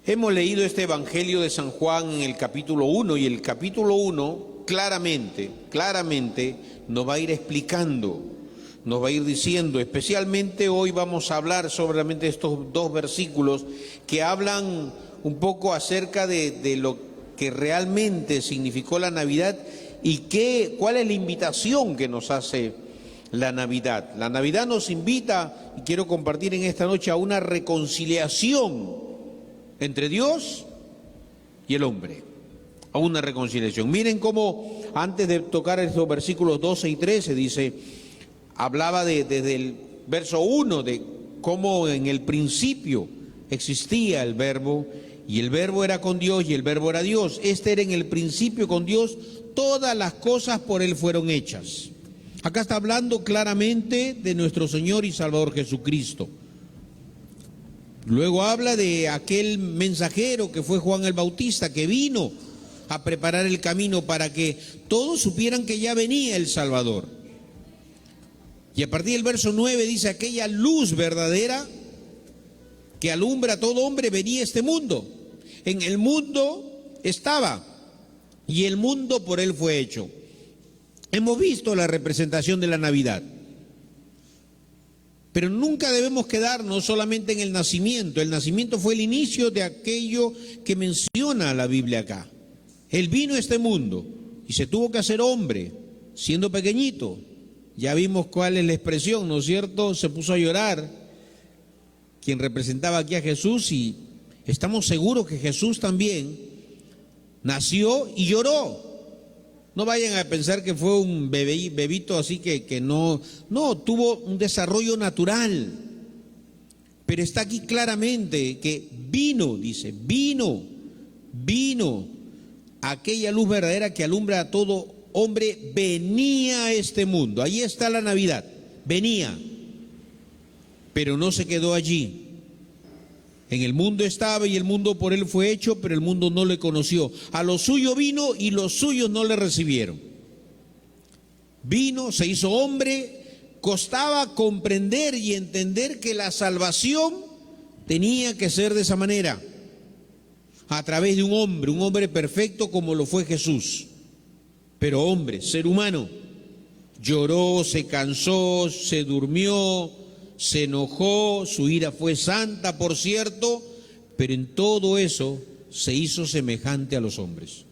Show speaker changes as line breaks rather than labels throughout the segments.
Hemos leído este Evangelio de San Juan en el capítulo 1 y el capítulo 1 claramente nos va a ir explicando, nos va a ir diciendo, especialmente hoy vamos a hablar solamente de estos dos versículos que hablan un poco acerca de lo que realmente significó la Navidad y cuál es la invitación que nos hace la Navidad. La Navidad nos invita, y quiero compartir en esta noche, a una reconciliación entre Dios y el hombre, a una reconciliación. Miren cómo antes de tocar estos versículos 12 y 13 dice, hablaba desde el verso 1 de cómo en el principio existía el verbo y el verbo era con Dios y el verbo era Dios. Este era en el principio con Dios, todas las cosas por Él fueron hechas. Acá está hablando claramente de nuestro Señor y Salvador Jesucristo. Luego habla de aquel mensajero que fue Juan el Bautista, que vino a preparar el camino para que todos supieran que ya venía el Salvador. Y a partir del verso 9 dice, aquella luz verdadera que alumbra a todo hombre venía a este mundo. En el mundo estaba y el mundo por él fue hecho. Hemos visto la representación de la Navidad. Pero nunca debemos quedarnos solamente en el nacimiento. El nacimiento fue el inicio de aquello que menciona la Biblia acá. Él vino a este mundo y se tuvo que hacer hombre, siendo pequeñito. Ya vimos cuál es la expresión, ¿no es cierto? Se puso a llorar, quien representaba aquí a Jesús, y estamos seguros que Jesús también nació y lloró. No vayan a pensar que fue un bebito así que no, tuvo un desarrollo natural. Pero está aquí claramente que vino, dice, vino aquella luz verdadera que alumbra a todo hombre, venía a este mundo. Ahí está la Navidad, venía, pero no se quedó allí. En el mundo estaba y el mundo por él fue hecho, pero el mundo no le conoció. A lo suyo vino y los suyos no le recibieron. Vino, se hizo hombre, costaba comprender y entender que la salvación tenía que ser de esa manera, a través de un hombre perfecto como lo fue Jesús. Pero hombre, ser humano, lloró, se cansó, se durmió, se enojó, su ira fue santa, por cierto, pero en todo eso se hizo semejante a los hombres.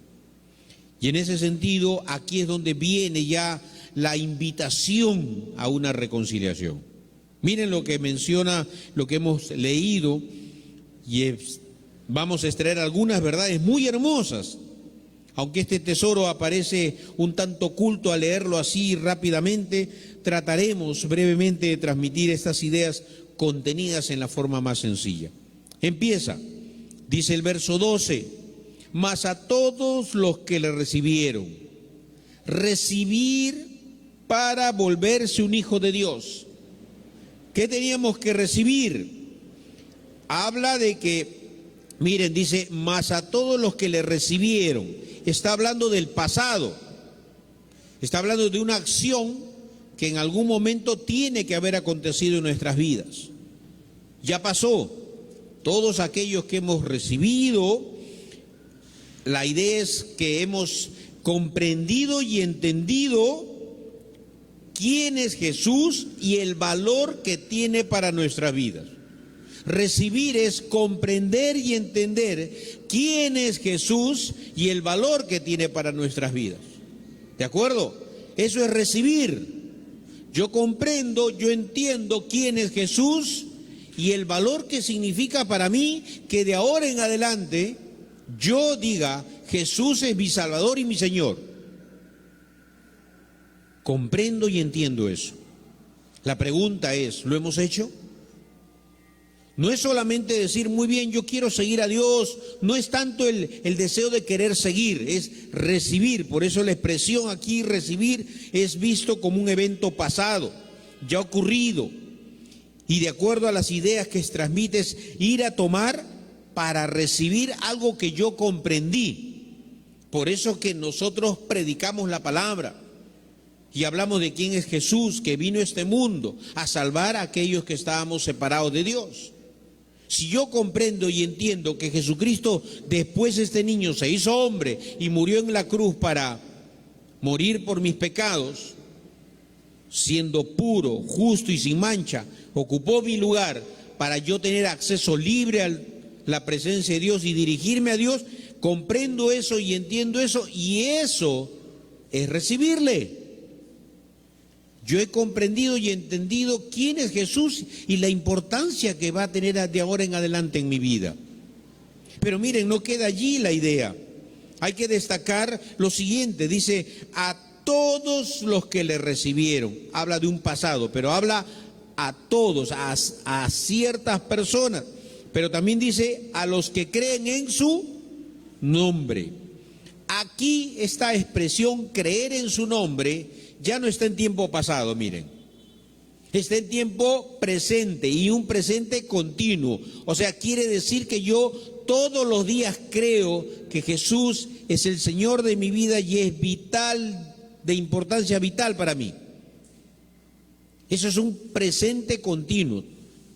Y en ese sentido, aquí es donde viene ya la invitación a una reconciliación. Miren lo que menciona, lo que hemos leído, y vamos a extraer algunas verdades muy hermosas. Aunque este tesoro aparece un tanto oculto al leerlo así rápidamente, trataremos brevemente de transmitir estas ideas contenidas en la forma más sencilla. Empieza, dice el verso 12, mas a todos los que le recibieron, recibir para volverse un hijo de Dios. ¿Qué teníamos que recibir? Habla de que, miren, dice, mas a todos los que le recibieron. Está hablando del pasado, está hablando de una acción que en algún momento tiene que haber acontecido en nuestras vidas. Ya pasó. Todos aquellos que hemos recibido, la idea es que hemos comprendido y entendido quién es Jesús y el valor que tiene para nuestras vidas. Recibir es comprender y entender quién es Jesús y el valor que tiene para nuestras vidas. ¿De acuerdo? Eso es recibir. Yo comprendo, yo entiendo quién es Jesús y el valor que significa para mí que de ahora en adelante yo diga, Jesús es mi Salvador y mi Señor. Comprendo y entiendo eso. La pregunta es, ¿lo hemos hecho? No es solamente decir, muy bien, yo quiero seguir a Dios, no es tanto el deseo de querer seguir, es recibir. Por eso la expresión aquí, recibir, es visto como un evento pasado, ya ocurrido. Y de acuerdo a las ideas que transmites, ir a tomar para recibir algo que yo comprendí. Por eso que nosotros predicamos la palabra y hablamos de quién es Jesús, que vino a este mundo a salvar a aquellos que estábamos separados de Dios. Si yo comprendo y entiendo que Jesucristo, después este niño se hizo hombre y murió en la cruz para morir por mis pecados, siendo puro, justo y sin mancha, ocupó mi lugar para yo tener acceso libre a la presencia de Dios y dirigirme a Dios, comprendo eso y entiendo eso, y eso es recibirle. Yo he comprendido y entendido quién es Jesús y la importancia que va a tener de ahora en adelante en mi vida. Pero miren, no queda allí la idea. Hay que destacar lo siguiente, dice, a todos los que le recibieron. Habla de un pasado, pero habla a todos, a ciertas personas. Pero también dice a los que creen en su nombre. Aquí esta expresión, creer en su nombre, ya no está en tiempo pasado, miren. Está en tiempo presente y un presente continuo. O sea, quiere decir que yo todos los días creo que Jesús es el Señor de mi vida y es vital, de importancia vital para mí. Eso es un presente continuo,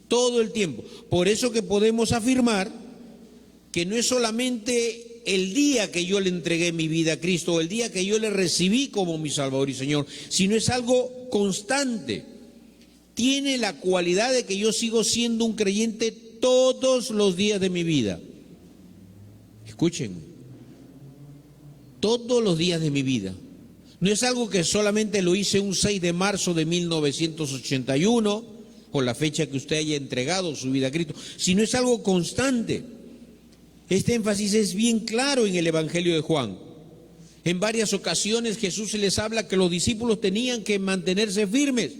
todo el tiempo. Por eso que podemos afirmar que no es solamente el día que yo le entregué mi vida a Cristo, o el día que yo le recibí como mi Salvador y Señor, sino es algo constante. Tiene la cualidad de que yo sigo siendo un creyente todos los días de mi vida. Escuchen, todos los días de mi vida. No es algo que solamente lo hice un 6 de marzo de 1981, o la fecha que usted haya entregado su vida a Cristo, sino es algo constante. Este énfasis es bien claro en el Evangelio de Juan. En varias ocasiones Jesús se les habla que los discípulos tenían que mantenerse firmes.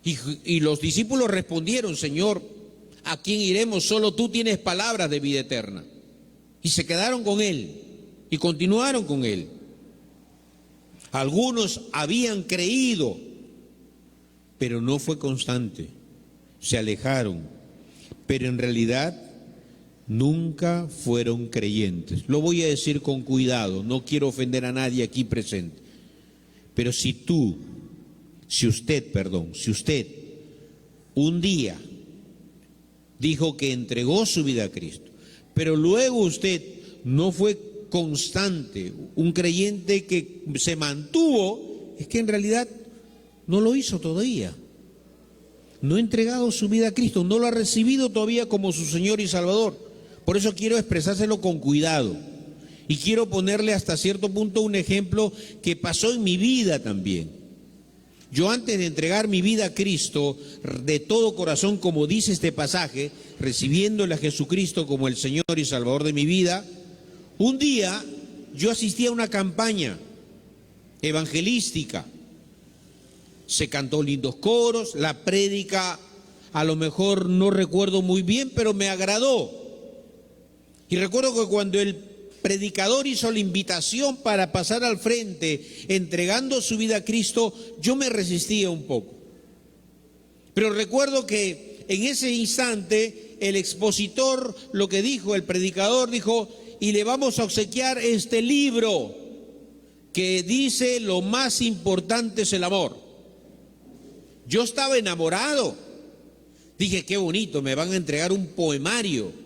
Y los discípulos respondieron, Señor, ¿a quién iremos? Solo tú tienes palabras de vida eterna. Y se quedaron con Él y continuaron con Él. Algunos habían creído, pero no fue constante. Se alejaron. Pero en realidad nunca fueron creyentes. Lo voy a decir con cuidado, no quiero ofender a nadie aquí presente. Pero si usted un día dijo que entregó su vida a Cristo, pero luego usted no fue constante, un creyente que se mantuvo, es que en realidad no lo hizo todavía. No ha entregado su vida a Cristo, no lo ha recibido todavía como su Señor y Salvador. Por eso quiero expresárselo con cuidado y quiero ponerle hasta cierto punto un ejemplo que pasó en mi vida también. Yo antes de entregar mi vida a Cristo de todo corazón, como dice este pasaje, recibiéndole a Jesucristo como el Señor y Salvador de mi vida, un día yo asistí a una campaña evangelística. Se cantó lindos coros, la prédica a lo mejor no recuerdo muy bien, pero me agradó. Y recuerdo que cuando el predicador hizo la invitación para pasar al frente, entregando su vida a Cristo, yo me resistía un poco. Pero recuerdo que en ese instante el expositor, lo que dijo, el predicador dijo, y le vamos a obsequiar este libro que dice lo más importante es el amor. Yo estaba enamorado. Dije, qué bonito, me van a entregar un poemario.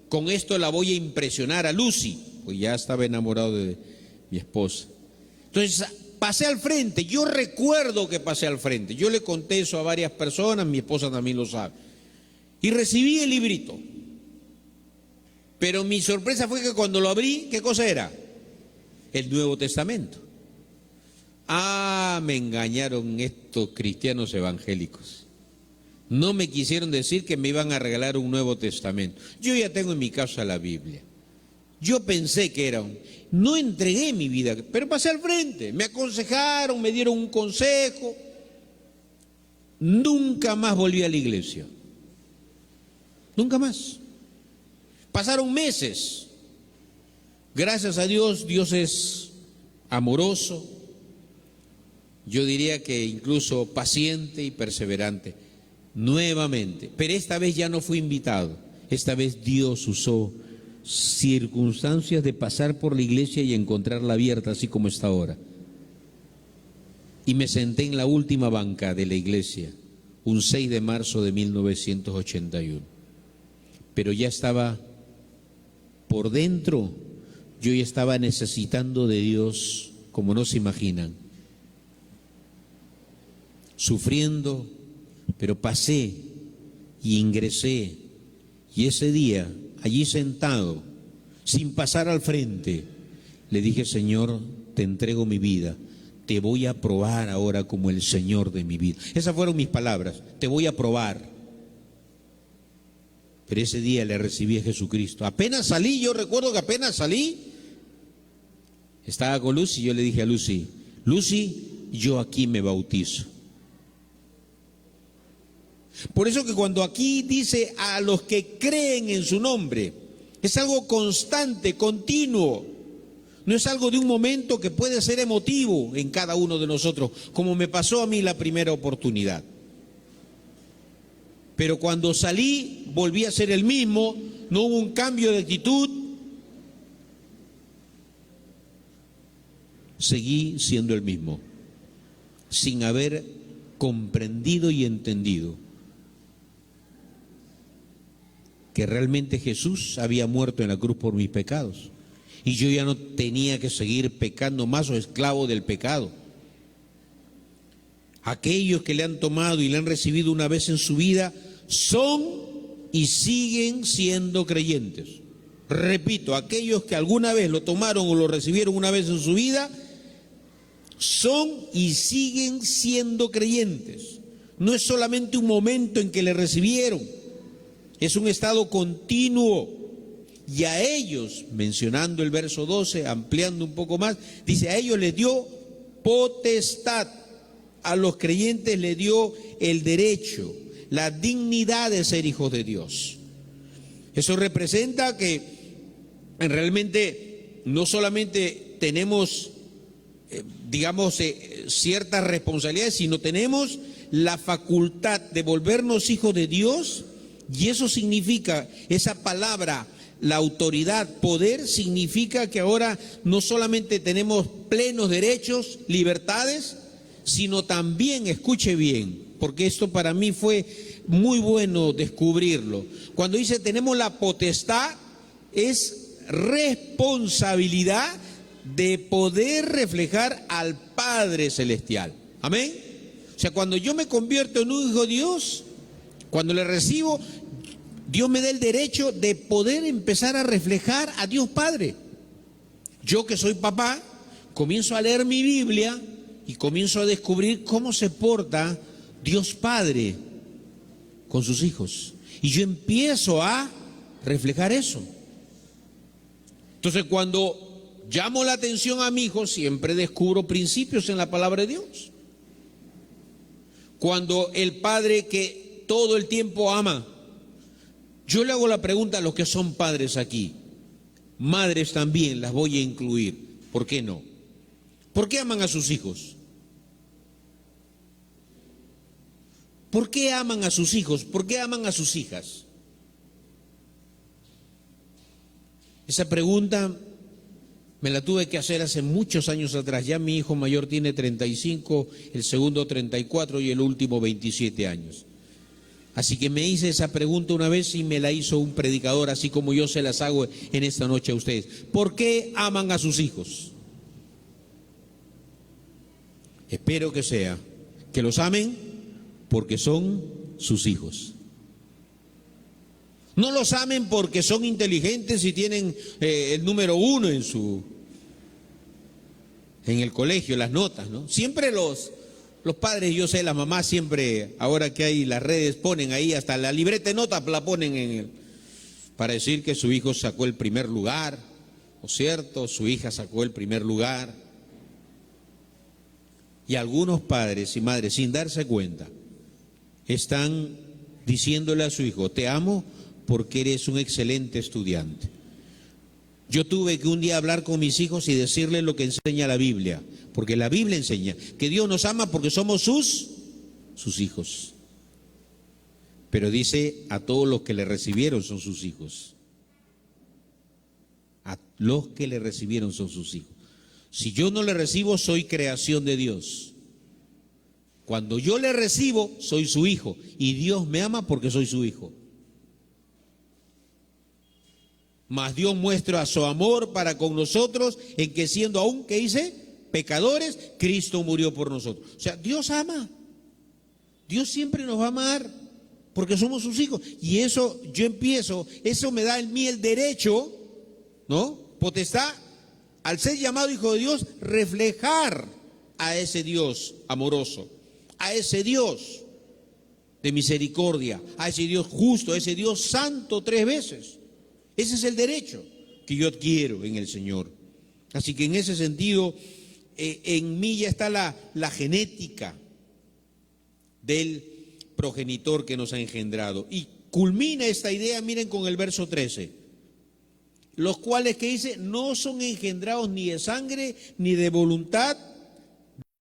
Con esto la voy a impresionar a Lucy, pues ya estaba enamorado de mi esposa. Entonces pasé al frente, yo recuerdo que pasé al frente, yo le conté eso a varias personas, mi esposa también lo sabe, y recibí el librito. Pero mi sorpresa fue que cuando lo abrí, ¿qué cosa era? El Nuevo Testamento. Me engañaron estos cristianos evangélicos. No me quisieron decir que me iban a regalar un Nuevo Testamento. Yo ya tengo en mi casa la Biblia. Yo pensé que era no entregué mi vida, pero pasé al frente. Me aconsejaron, me dieron un consejo. Nunca más volví a la iglesia. Nunca más. Pasaron meses. Gracias a Dios, Dios es amoroso. Yo diría que incluso paciente y perseverante. Nuevamente, pero esta vez ya no fui invitado, esta vez Dios usó circunstancias de pasar por la iglesia y encontrarla abierta así como está ahora. Y me senté en la última banca de la iglesia, un 6 de marzo de 1981. Pero ya estaba por dentro, yo ya estaba necesitando de Dios como no se imaginan. Sufriendo, pero pasé y ingresé. Y ese día, allí sentado, sin pasar al frente, le dije: Señor, te entrego mi vida, te voy a probar ahora como el Señor de mi vida. Esas fueron mis palabras: te voy a probar. Pero ese día le recibí a Jesucristo. Apenas salí, yo recuerdo que apenas salí, estaba con Lucy y yo le dije a Lucy: Lucy, yo aquí me bautizo. Por eso que cuando aquí dice a los que creen en su nombre, es algo constante, continuo. No es algo de un momento que puede ser emotivo en cada uno de nosotros, como me pasó a mí la primera oportunidad. Pero cuando salí, volví a ser el mismo, no hubo un cambio de actitud. Seguí siendo el mismo, sin haber comprendido y entendido que realmente Jesús había muerto en la cruz por mis pecados. Y yo ya no tenía que seguir pecando más o esclavo del pecado. Aquellos que le han tomado y le han recibido una vez en su vida son y siguen siendo creyentes. Repito, aquellos que alguna vez lo tomaron o lo recibieron una vez en su vida son y siguen siendo creyentes. No es solamente un momento en que le recibieron, es un estado continuo. Y a ellos, mencionando el verso 12, ampliando un poco más, dice: a ellos les dio potestad, a los creyentes les dio el derecho, la dignidad de ser hijos de Dios. Eso representa que realmente no solamente tenemos, ciertas responsabilidades, sino tenemos la facultad de volvernos hijos de Dios. Y eso significa, esa palabra, la autoridad, poder, significa que ahora no solamente tenemos plenos derechos, libertades, sino también, escuche bien, porque esto para mí fue muy bueno descubrirlo. Cuando dice tenemos la potestad, es responsabilidad de poder reflejar al Padre Celestial. Amén. O sea, cuando yo me convierto en un hijo de Dios, cuando le recibo, Dios me da el derecho de poder empezar a reflejar a Dios Padre. Yo que soy papá, comienzo a leer mi Biblia y comienzo a descubrir cómo se porta Dios Padre con sus hijos. Y yo empiezo a reflejar eso. Entonces, cuando llamo la atención a mi hijo, siempre descubro principios en la palabra de Dios. Cuando el padre que todo el tiempo ama, yo le hago la pregunta a los que son padres aquí, madres también las voy a incluir, ¿por qué no? ¿Por qué aman a sus hijos? ¿Por qué aman a sus hijos? ¿Por qué aman a sus hijas? Esa pregunta me la tuve que hacer hace muchos años atrás. Ya mi hijo mayor tiene 35, el segundo 34 y el último 27 años. Así que me hice esa pregunta una vez y me la hizo un predicador, así como yo se las hago en esta noche a ustedes. ¿Por qué aman a sus hijos? Espero que sea que los amen porque son sus hijos. No los amen porque son inteligentes y tienen el número 1 en el colegio, las notas, ¿no? Siempre los padres, yo sé, las mamás siempre, ahora que hay las redes, ponen ahí hasta la libreta de notas, la ponen para decir que su hijo sacó el primer lugar, ¿no es cierto? Su hija sacó el primer lugar. Y algunos padres y madres, sin darse cuenta, están diciéndole a su hijo: te amo porque eres un excelente estudiante. Yo tuve que un día hablar con mis hijos y decirles lo que enseña la Biblia, porque la Biblia enseña que Dios nos ama porque somos sus hijos. Pero dice: a todos los que le recibieron son sus hijos. A los que le recibieron son sus hijos. Si yo no le recibo, soy creación de Dios. Cuando yo le recibo, soy su hijo. Y Dios me ama porque soy su hijo. Mas Dios muestra su amor para con nosotros en que siendo aún, ¿qué dice? Pecadores, Cristo murió por nosotros. O sea, Dios ama. Dios siempre nos va a amar porque somos sus hijos. Y eso eso me da en mí el derecho, ¿no? Potestad, al ser llamado hijo de Dios, reflejar a ese Dios amoroso, a ese Dios de misericordia, a ese Dios justo, a ese Dios santo 3 veces. Ese es el derecho que yo adquiero en el Señor. Así que en ese sentido, en mí ya está la genética del progenitor que nos ha engendrado. Y culmina esta idea, miren, con el verso 13. Los cuales, que dice, no son engendrados ni de sangre, ni de voluntad.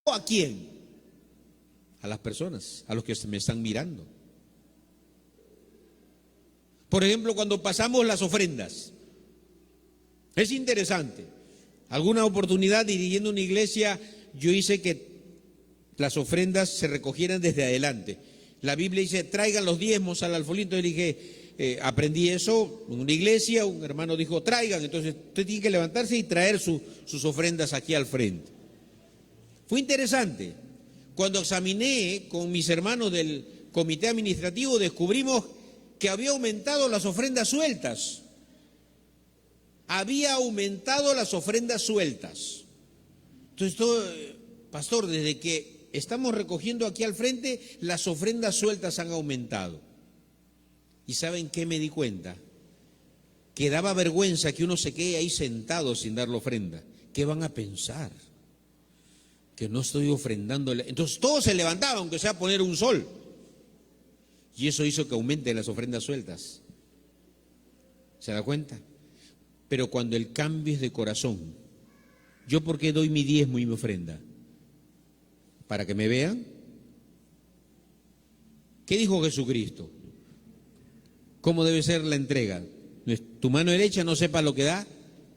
¿A quién? A las personas, a los que me están mirando. Por ejemplo, cuando pasamos las ofrendas, es interesante. Alguna oportunidad dirigiendo una iglesia, yo hice que las ofrendas se recogieran desde adelante. La Biblia dice, traigan los diezmos al alfolí. Entonces dije, aprendí eso en una iglesia, un hermano dijo, traigan. Entonces usted tiene que levantarse y traer sus ofrendas aquí al frente. Fue interesante. Cuando examiné con mis hermanos del comité administrativo, descubrimos que había aumentado las ofrendas sueltas. Había aumentado las ofrendas sueltas. Entonces, pastor, desde que estamos recogiendo aquí al frente, las ofrendas sueltas han aumentado. ¿Y saben qué me di cuenta? Que daba vergüenza que uno se quede ahí sentado sin dar la ofrenda. ¿Qué van a pensar? Que no estoy ofrendando. Entonces todos se levantaban, aunque sea poner un sol. Y eso hizo que aumenten las ofrendas sueltas. ¿Se da cuenta? Pero cuando el cambio es de corazón, ¿yo por qué doy mi diezmo y mi ofrenda? ¿Para que me vean? ¿Qué dijo Jesucristo? ¿Cómo debe ser la entrega? Tu mano derecha no sepa lo que da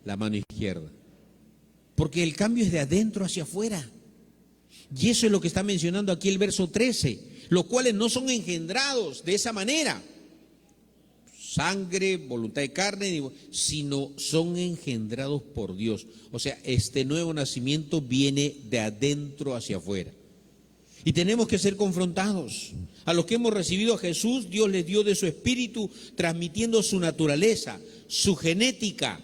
la mano izquierda. Porque el cambio es de adentro hacia afuera. Y eso es lo que está mencionando aquí el verso 13. Los cuales no son engendrados de esa manera, sangre, voluntad de carne, sino son engendrados por Dios. O sea, este nuevo nacimiento viene de adentro hacia afuera. Y tenemos que ser confrontados. A los que hemos recibido a Jesús, Dios les dio de su espíritu, transmitiendo su naturaleza, su genética,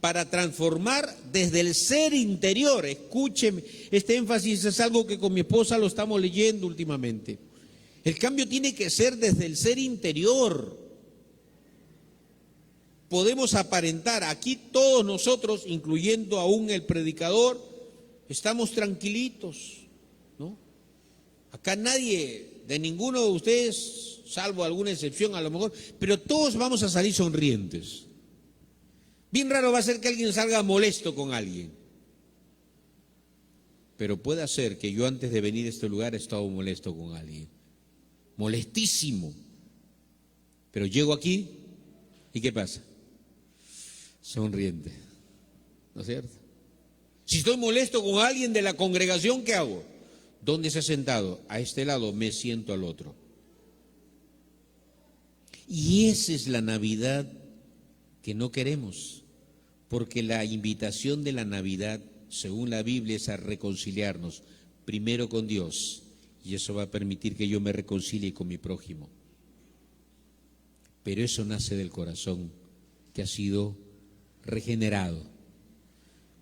para transformar desde el ser interior. Escúcheme, este énfasis es algo que con mi esposa lo estamos leyendo últimamente. El cambio tiene que ser desde el ser interior. Podemos aparentar, aquí todos nosotros, incluyendo aún el predicador, estamos tranquilitos, ¿no? Acá nadie, de ninguno de ustedes, salvo alguna excepción a lo mejor, pero todos vamos a salir sonrientes. Bien raro va a ser que alguien salga molesto con alguien. Pero puede ser que yo antes de venir a este lugar he estado molesto con alguien. Molestísimo. Pero llego aquí y ¿qué pasa? Sonriente. ¿No es cierto? Si estoy molesto con alguien de la congregación, ¿qué hago? ¿Dónde se ha sentado? A este lado, me siento al otro. Y esa es la Navidad que no queremos, porque la invitación de la Navidad, según la Biblia, es a reconciliarnos primero con Dios, y eso va a permitir que yo me reconcilie con mi prójimo. Pero eso nace del corazón que ha sido regenerado.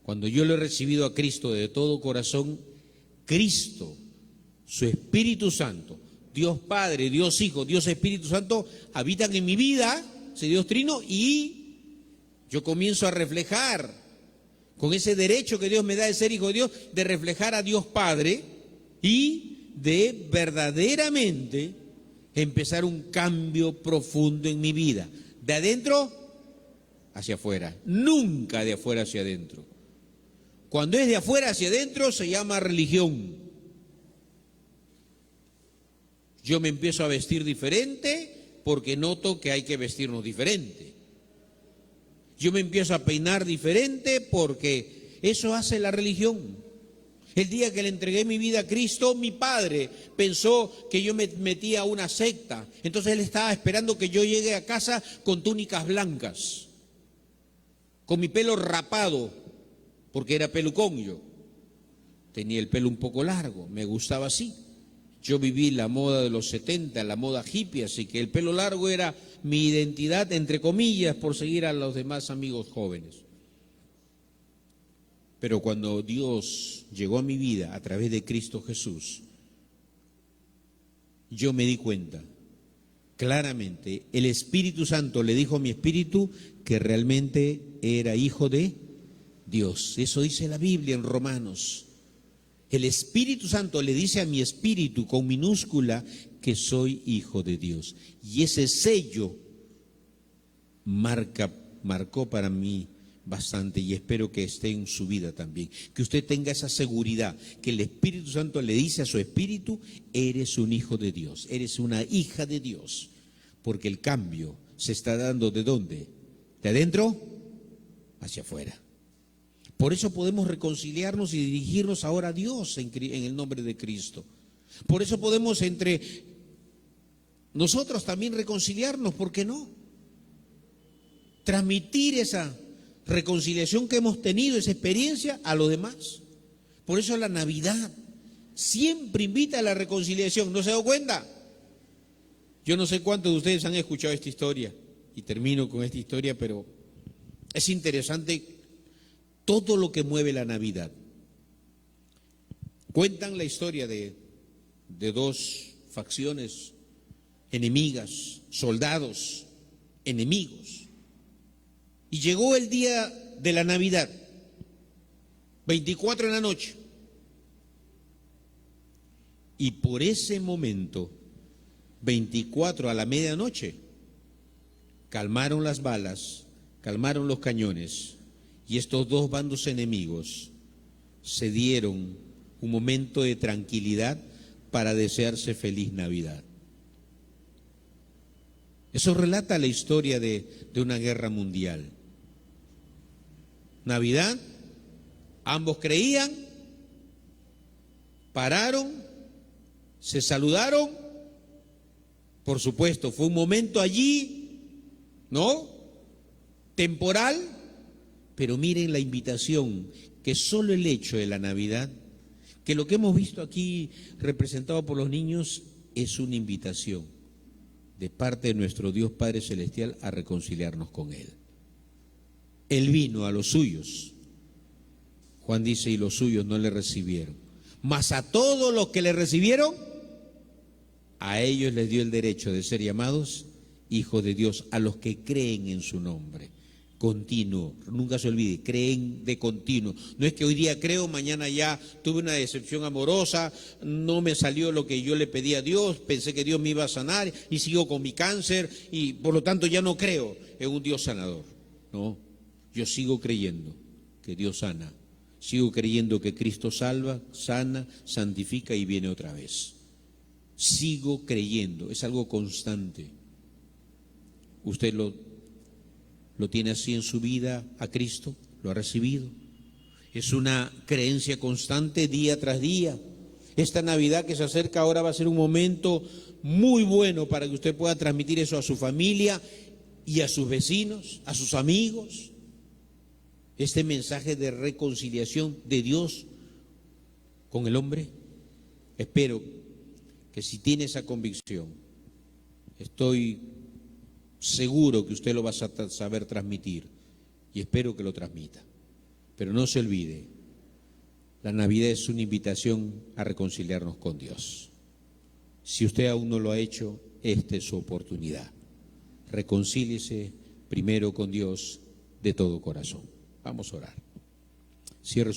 Cuando yo lo he recibido a Cristo de todo corazón, Cristo, su Espíritu Santo, Dios Padre, Dios Hijo, Dios Espíritu Santo, habitan en mi vida, ese Dios Trino, y yo comienzo a reflejar, con ese derecho que Dios me da de ser hijo de Dios, de reflejar a Dios Padre y de verdaderamente empezar un cambio profundo en mi vida. De adentro hacia afuera, nunca de afuera hacia adentro. Cuando es de afuera hacia adentro se llama religión. Yo me empiezo a vestir diferente porque noto que hay que vestirnos diferente. Yo me empiezo a peinar diferente porque eso hace la religión. El día que le entregué mi vida a Cristo, mi padre pensó que yo me metía a una secta. Entonces él estaba esperando que yo llegue a casa con túnicas blancas, con mi pelo rapado, porque era pelucón yo. Tenía el pelo un poco largo, me gustaba así. Yo viví la moda de los 70, la moda hippie, así que el pelo largo era mi identidad, entre comillas, por seguir a los demás amigos jóvenes. Pero cuando Dios llegó a mi vida a través de Cristo Jesús, yo me di cuenta claramente, el Espíritu Santo le dijo a mi espíritu que realmente era hijo de Dios. Eso dice la Biblia en Romanos. El Espíritu Santo le dice a mi espíritu con minúscula que soy hijo de Dios. Y ese sello marcó para mí bastante, y espero que esté en su vida también. Que usted tenga esa seguridad, que el Espíritu Santo le dice a su espíritu: eres un hijo de Dios, eres una hija de Dios. Porque el cambio se está dando ¿de dónde? ¿De adentro hacia afuera? Por eso podemos reconciliarnos y dirigirnos ahora a Dios en el nombre de Cristo. Por eso podemos entre nosotros también reconciliarnos, ¿por qué no? Transmitir esa reconciliación que hemos tenido, esa experiencia, a los demás. Por eso la Navidad siempre invita a la reconciliación. ¿No se ha dado cuenta? Yo no sé cuántos de ustedes han escuchado esta historia, y termino con esta historia, pero es interesante todo lo que mueve la Navidad. Cuentan la historia de dos facciones enemigas, soldados enemigos. Y llegó el día de la Navidad, 24 en la noche. Y por ese momento, 24 a la medianoche, calmaron las balas, calmaron los cañones, y estos dos bandos enemigos se dieron un momento de tranquilidad para desearse feliz Navidad. Eso relata la historia de una guerra mundial. Navidad, ambos creían, pararon, se saludaron. Por supuesto, fue un momento allí, ¿no? Temporal, pero miren la invitación, que solo el hecho de la Navidad, que lo que hemos visto aquí representado por los niños, es una invitación de parte de nuestro Dios Padre Celestial a reconciliarnos con Él. Él vino a los suyos, Juan dice, y los suyos no le recibieron. Mas a todos los que le recibieron, a ellos les dio el derecho de ser llamados hijos de Dios, a los que creen en su nombre. Continuo, nunca se olvide, creen de continuo. No es que hoy día creo, mañana ya tuve una decepción amorosa, no me salió lo que yo le pedí a Dios, pensé que Dios me iba a sanar y sigo con mi cáncer y por lo tanto ya no creo en un Dios sanador. No, yo sigo creyendo que Dios sana, sigo creyendo que Cristo salva, sana, santifica y viene otra vez. Sigo creyendo, es algo constante. ¿Usted lo tiene así en su vida a Cristo? ¿Lo ha recibido? Es una creencia constante día tras día. Esta Navidad que se acerca ahora va a ser un momento muy bueno para que usted pueda transmitir eso a su familia y a sus vecinos, a sus amigos. Este mensaje de reconciliación de Dios con el hombre. Espero que si tiene esa convicción, estoy seguro que usted lo va a saber transmitir y espero que lo transmita. Pero no se olvide, la Navidad es una invitación a reconciliarnos con Dios. Si usted aún no lo ha hecho, esta es su oportunidad. Reconcíliese primero con Dios de todo corazón. Vamos a orar. Cierre